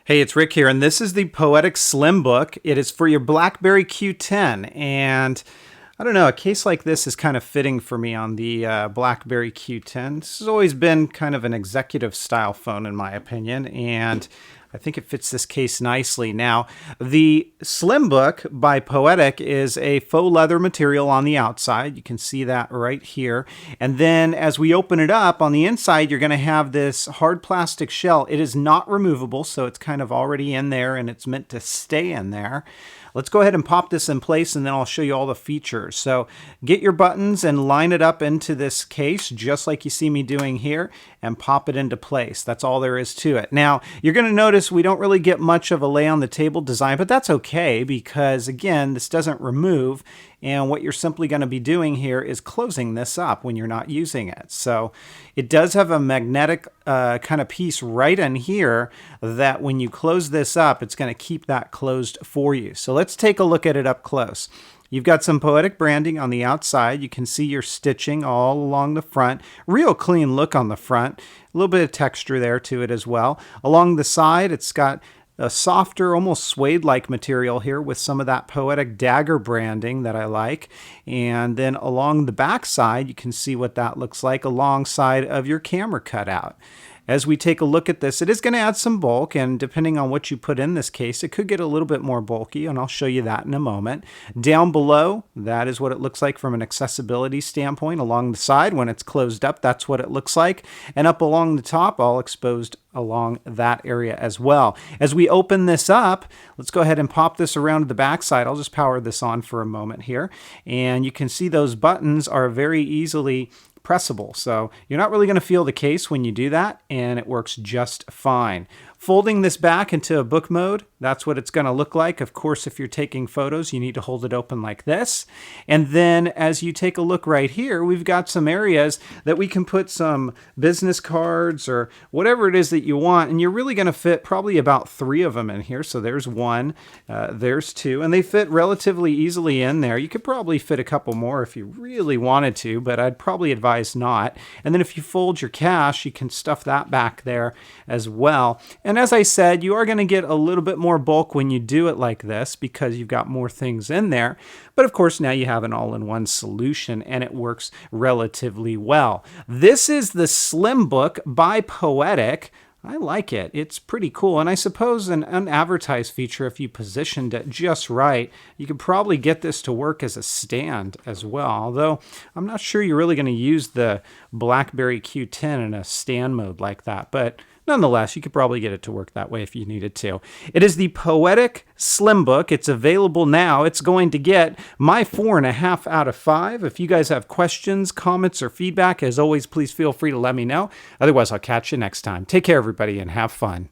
Hey, it's Rick here, and this is the Poetic Slimbook. It is for your BlackBerry Q10, and I don't know, a case like this is kind of fitting for me on the BlackBerry Q10. This has always been kind of an executive style phone in my opinion, and I think it fits this case nicely. Now, the Slimbook by Poetic is a faux leather material on the outside. You can see that right here. And then as we open it up on the inside, you're going to have this hard plastic shell. It is not removable, so it's kind of already in there and it's meant to stay in there. Let's go ahead and pop this in place and then I'll show you all the features. So get your buttons and line it up into this case just like you see me doing here and pop it into place. That's all there is to it. Now, you're going to notice we don't really get much of a lay on the table design, but that's okay because again, this doesn't remove, and what you're simply going to be doing here is closing this up when you're not using it. So it does have a magnetic kind of piece right in here that when you close this up, it's going to keep that closed for you. So let's take a look at it up close. You've got some Poetic branding on the outside. You can see your stitching all along the front. Real clean look on the front. A little bit of texture there to it as well. Along the side, it's got a softer, almost suede-like material here with some of that Poetic dagger branding that I like. And then along the back side, you can see what that looks like alongside of your camera cutout. As we take a look at this, it is going to add some bulk, and depending on what you put in this case, it could get a little bit more bulky, and I'll show you that in a moment. Down below, that is what it looks like from an accessibility standpoint. Along the side, when it's closed up, that's what it looks like. And up along the top, all exposed along that area as well. As we open this up, let's go ahead and pop this around to the back side. I'll just power this on for a moment here. And you can see those buttons are very easily pressable. So you're not really going to feel the case when you do that, and it works just fine. Folding this back into a book mode, that's what it's going to look like. Of course, if you're taking photos, you need to hold it open like this. And then as you take a look right here, we've got some areas that we can put some business cards or whatever it is that you want. And you're really going to fit probably about 3 of them in here. So there's 1, there's 2, and they fit relatively easily in there. You could probably fit a couple more if you really wanted to, but I'd probably advise not. And then if you fold your cash, you can stuff that back there as well. And as I said, you are going to get a little bit more bulk when you do it like this because you've got more things in there. But of course, now you have an all-in-one solution and it works relatively well. This is the Slimbook by Poetic. I like it. It's pretty cool. And I suppose an unadvertised feature, if you positioned it just right, you could probably get this to work as a stand as well. Although I'm not sure you're really going to use the BlackBerry Q10 in a stand mode like that. But nonetheless, you could probably get it to work that way if you needed to. It is the Poetic Slimbook. It's available now. It's going to get my 4.5 out of 5. If you guys have questions, comments, or feedback, as always, please feel free to let me know. Otherwise, I'll catch you next time. Take care, everybody, and have fun.